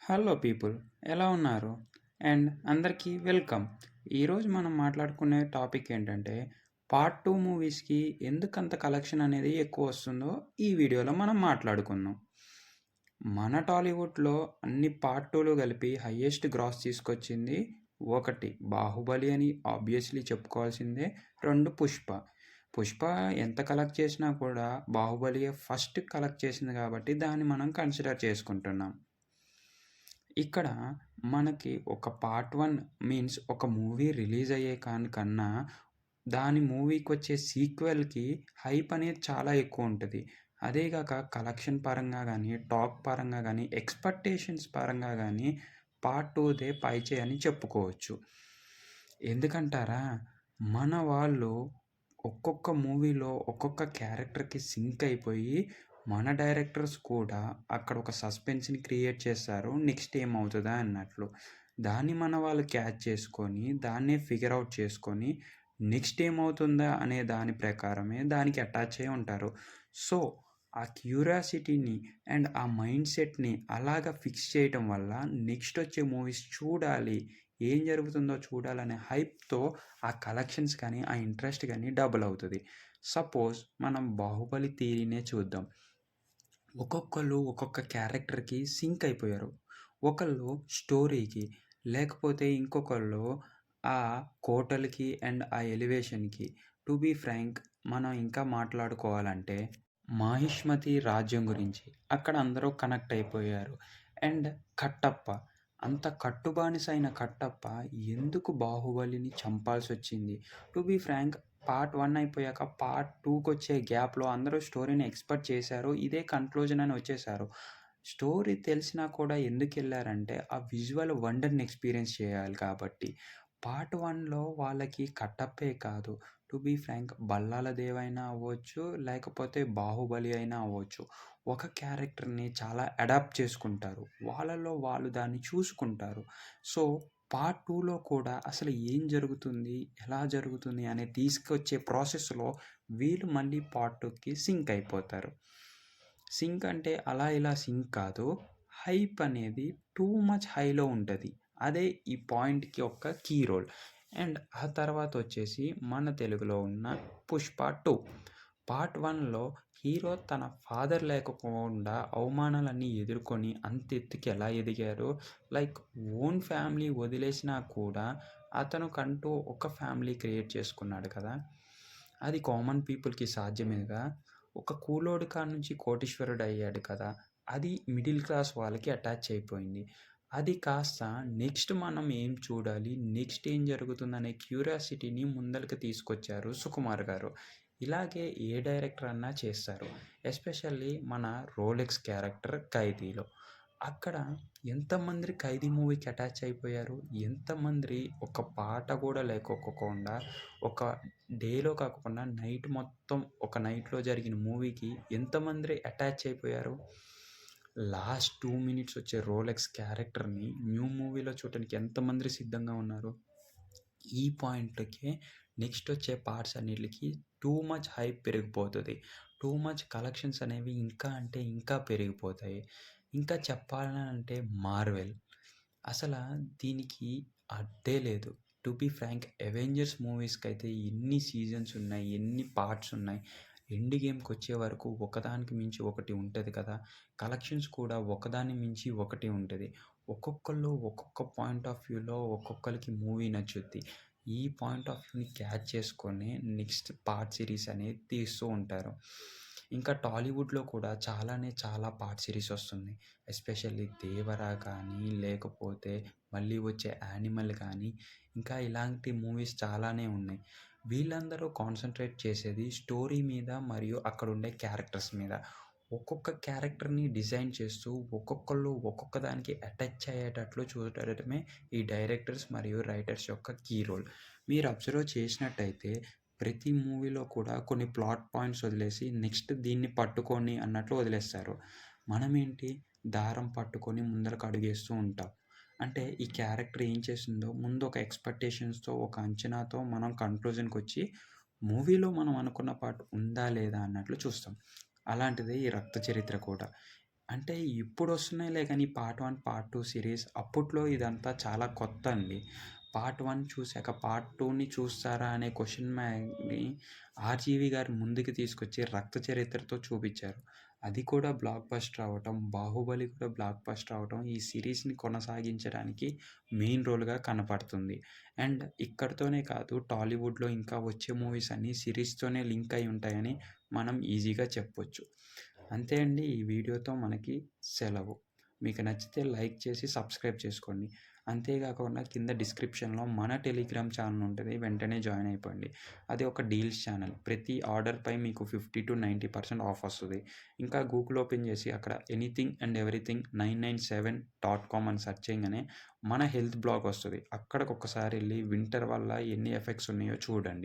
Hello people, ఎలా ఉన్నారు? And అందరికీ వెల్కమ్. ఈరోజు మనం మాట్లాడుకునే టాపిక్ ఏంటంటే పార్ట్ 2 మూవీస్‌కి ఎందుకంత కలెక్షన్ అనేది ఎక్కువ వస్తుందో ఈ వీడియోలో మనం మాట్లాడుకుందాం. మన టాలీవుడ్‌లో అన్ని పార్ట్ 2లు కలిపి హైయెస్ట్ గ్రాస్ తీసుకొచ్చింది 1 బాహుబలి అని ఆబ్వియస్‌లీ చెప్పుకోవాల్సిందే. 2 పుష్ప. పుష్ప ఎంత కలెక్ట్ చేసినా కూడా బాహుబలియే ఫస్ట్ కలెక్ట్ చేసింది కాబట్టి దాన్ని మనం కన్సిడర్ చేసుకుంటున్నాం. ఇక్కడ మనకి ఒక పార్ట్ 1 మీన్స్ ఒక మూవీ రిలీజ్ అయ్యే కన్నా దాని మూవీకొచ్చే సీక్వెల్‌కి హైప్ అనేది చాలా ఎక్కువుంటది. అదే గాక కలెక్షన్ పరంగా గానీ, టాక్ పరంగా గానీ, ఎక్స్‌పెక్టేషన్స్ పరంగా గానీ పార్ట్ 2దే పైచేయి అని చెప్పుకోవచ్చు. ఎందుకంటారా? మన వాళ్ళు ఒక్కొక్క మూవీలో ఒక్కొక్క క్యారెక్టర్‌కి సింక్ అయిపోయి, మన డైరెక్టర్స్ కూడా అక్కడ ఒక సస్పెన్స్‌ని క్రియేట్ చేస్తారు. నెక్స్ట్ ఏమవుతదా అన్నట్లు. దాన్ని మన వాళ్ళు క్యాచ్ చేసుకొని, దాన్నే ఫిగర్ ఔట్ చేసుకొని, నెక్స్ట్ ఏమవుతుందా అనే దాని ప్రకారమే దానికి అటాచ్ అయ్యి ఉంటారు. సో, ఆ క్యూరియాసిటీని అండ్ ఆ మైండ్ సెట్‌ని అలాగా ఫిక్స్ చేయటం వల్ల నెక్స్ట్ వచ్చే మూవీస్ చూడాలి, ఏం జరుగుతుందో చూడాలనే హైప్‌తో ఆ కలెక్షన్స్ కానీ, ఆ ఇంట్రెస్ట్ గానీ డబుల్ అవుతది. సపోజ్ మనం 'బాహుబలి' థియరీనే చూద్దాం. ఒక్కొక్కళ్ళు ఒక్కొక్క క్యారెక్టర్‌కి సింక్ అయిపోయారు. ఒకళ్ళు స్టోరీకి, లేకపోతే ఇంకొకళ్ళు ఆ కోటలకి అండ్ ఆ ఎలివేషన్‌కి. టు బీ ఫ్రాంక్ మనం ఇంకా మాట్లాడుకోవాలంటే 'మాహిష్మతి రాజ్యం' గురించి. అక్కడ అందరూ కనెక్ట్ అయిపోయారు. అండ్ కట్టప్ప. అంత కట్టుబానిసైన కట్టప్ప ఎందుకు బాహుబలిని చంపాల్సొచ్చింది? టు బీ ఫ్రాంక్ పార్ట్ 1 అయిపోయాక పార్ట్ 2కొచ్చే గ్యాప్‌లో అందరూ స్టోరీని ఎక్స్‌పెక్ట్ చేశారు. ఇదే కన్క్లూజన్ అని వచ్చేశారు. స్టోరీ తెలిసినా కూడా ఎందుకెళ్లారంటే ఆ విజువల్ వండర్‌ని ఎక్స్‌పీరియన్స్ చేయాలి కాబట్టి. పార్ట్ 1లో వాళ్ళకి కట్టప్పే కాదు, టు బీ ఫ్రాంక్ బల్లాల దేవైనా అవ్వచ్చు, లేకపోతే బాహుబలి అయినా అవ్వచ్చు. ఒక క్యారెక్టర్‌ని చాలా అడాప్ట్ చేసుకుంటారు. వాళ్ళలో వాళ్ళు దాన్ని చూసుకుంటారు. సో, పార్ట్ 2లో కూడా అసలు ఏం జరుగుతుంది? ఎలా జరుగుతుంది? అనేది తీసుకొచ్చే ప్రాసెస్‌లో వీళ్ళు మళ్ళీ పార్ట్ 2కి సింక్ అయిపోతారు. సింక్ అంటే అలా ఇలా సింక్ కాదు. హైప్ అనేది టూ మచ్ హైలో ఉంటది. అదే ఈ పాయింట్‌కి ఒక కీ రోల్. అండ్ ఆ తర్వాత వచ్చేసి మన తెలుగులో ఉన్న 'పుష్ప 2'. పార్ట్ 1లో హీరో తన ఫాదర్ లేకపోకుండా అవమానాలన్నీ ఎదుర్కొని అంత ఎత్తుకి ఎలా ఎదిగారో, లైక్ ఓన్ ఫ్యామిలీ వదిలేసినా కూడా అతనుకంటూ ఒక ఫ్యామిలీ క్రియేట్ చేసుకున్నాడు కదా! అది కామన్ పీపుల్‌కి సాధ్యమేగా. ఒక కూలోడి కాడ్నుంచి కోటీశ్వరుడయ్యాడు కదా! అది మిడిల్ క్లాస్ వాళ్ళకి అటాచ్ అయిపోయింది. అది కాస్త నెక్స్ట్ మనం ఏం చూడాలి? నెక్స్ట్ ఏం జరుగుతుందనే క్యూరియాసిటీని ముందలకి తీసుకొచ్చారు సుకుమార్ గారు. ఇలాగే ఏ డైరెక్టర్ అన్నా చేస్తారు. ఎస్పెషల్లీ మన 'రోలెక్స్' క్యారెక్టర్ 'ఖైదీలో'. అక్కడ ఎంతమంది 'ఖైదీ' మూవీకి అటాచ్ అయిపోయారు. ఎంతమంది ఒక పాట కూడా లేకోకుండా ఒక డేలో కాకుండా నైట్ మొత్తం ఒక నైట్‌లో జరిగిన మూవీకి ఎంతమంది అటాచ్ అయిపోయారు. లాస్ట్ 2 మినిట్స్ వచ్చే 'రోలెక్స్' క్యారెక్టర్‌ని న్యూ మూవీలో చూడటానికి ఎంతమంది సిద్ధంగా ఉన్నారు. ఈ పాయింట్‌లకే నెక్స్ట్ వచ్చే పార్ట్స్ అన్నిట్లికి టూ మచ్ హైప్ పెరిగిపోతది. టూ మచ్ కలెక్షన్స్ అనేవి ఇంకా అంటే ఇంకా పెరిగిపోతాయి. ఇంకా చెప్పాలనంటే 'మార్వెల్' అసల దీనికి అడ్డే లేదు. టు బీ ఫ్రాంక్ 'అవెంజర్స్' మూవీస్‌కైతే ఎన్ని సీజన్స్ ఉన్నాయి, ఎన్ని పార్ట్స్ ఉన్నాయి. ఎండ్ గేమ్‌కొచ్చే వరకు ఒకదానికి మించి ఒకటి ఉంటది కదా! కలెక్షన్స్ కూడా ఒకదాన్ని మించి ఒకటి ఉంటది. ఒక్కొక్కళ్ళు ఒక్కొక్క పాయింట్ ఆఫ్ వ్యూలో ఒక్కొక్కళ్ళకి మూవీ నచ్చుద్ది. ఈ పాయింట్ ఆఫ్ వ్యూని క్యాచ్ చేసుకొని నెక్స్ట్ పార్ట్ సీరీస్ అనేది తీస్తూ ఉంటారు. ఇంకా టాలీవుడ్‌లో కూడా చాలా పార్ట్ సీరీస్ వస్తున్నాయి. ఎస్పెషల్లీ 'దేవర' కానీ, లేకపోతే మళ్ళీ వచ్చే 'యానిమల్' కానీ, ఇంకా ఇలాంటి మూవీస్ చాలానే ఉన్నాయి. వీళ్ళందరూ కాన్సంట్రేట్ చేసేది స్టోరీ మీద మరియు అక్కడుండే క్యారెక్టర్స్ మీద. ఒక్కొక్క క్యారెక్టర్‌ని డిజైన్ చేస్తూ ఒక్కొక్కళ్ళు ఒక్కొక్క దానికి అటాచ్ అయ్యేటట్లు చూడటమే ఈ డైరెక్టర్స్ మరియు రైటర్స్ యొక్క కీ రోల్. మీరు అబ్జర్వ్ చేసినట్టయితే ప్రతి మూవీలో కూడా కొన్ని ప్లాట్ పాయింట్స్ వదిలేసి నెక్స్ట్ దీన్ని పట్టుకొని అన్నట్లు వదిలేస్తారు. మనమేంటి దారం పట్టుకొని ముందరకు అడుగేస్తూ ఉంటాం. అంటే ఈ క్యారెక్టర్ ఏం చేసిందో ముందు ఒక ఎక్స్‌పెక్టేషన్స్‌తో, ఒక అంచనాతో మనం కన్క్లూజన్‌కొచ్చి మూవీలో మనం అనుకున్న పార్ట్ ఉందా? లేదా? అన్నట్లు చూస్తాం. అలాంటిదే ఈ 'రక్త చరిత్ర' కూడా. అంటే ఇప్పుడొస్తున్నాయిలే గానీ పార్ట్ 1, పార్ట్ 2 సీరీస్. అప్పట్లో ఇదంతా చాలా కొత్త అండి. పార్ట్ 1 చూసాక పార్ట్ 2ని చూస్తారా అనే క్వెషన్ మార్క్‌ని 'ఆర్‌జీవి' గారు ముందుకు తీసుకొచ్చి 'రక్త చరిత్ర'తో చూపిచ్చారు. అది కూడా బ్లాక్ బస్టర్ అవ్వటం, 'బాహుబలి' కూడా బ్లాక్ బస్టర్ అవ్వటం ఈ సీరీస్‌ని కొనసాగించడానికి మెయిన్ రోల్‌గా కనపడుతుంది. అండ్ ఇక్కడితోనే కాదు టాలీవుడ్‌లో ఇంకా వచ్చే మూవీస్ అన్నీ సీరీస్‌తోనే లింక్ అయి ఉంటాయని మనం ఈజీగా చెప్పొచ్చు. అంతే అండి. ఈ వీడియోతో మనకి సెలవు. మీకు నచ్చితే లైక్ చేసి సబ్స్క్రైబ్ చేసుకోండి. అంతే గాకుండా కింద డిస్క్రిప్షన్‌లో మన టెలిగ్రామ్ ఛానల్ ఉంటది. వెంటనే జాయిన్ అయిపోండి. అది ఒక డీల్స్ ఛానల్. ప్రతి ఆర్డర్‌పై మీకు 50-90% ఆఫ్ వస్తది. ఇంకా గూగుల్ ఓపెన్ చేసి అక్కడ ఎనీథింగ్ అండ్ ఎవ్రీథింగ్ 997.com అని సెర్చ్ చేయంగానే మన హెల్త్ బ్లాగ్ వస్తది. అక్కడికొకసారి ఎళ్లి వింటర్ వల్ల ఎన్ని ఎఫెక్ట్స్ ఉన్నాయో చూడండి.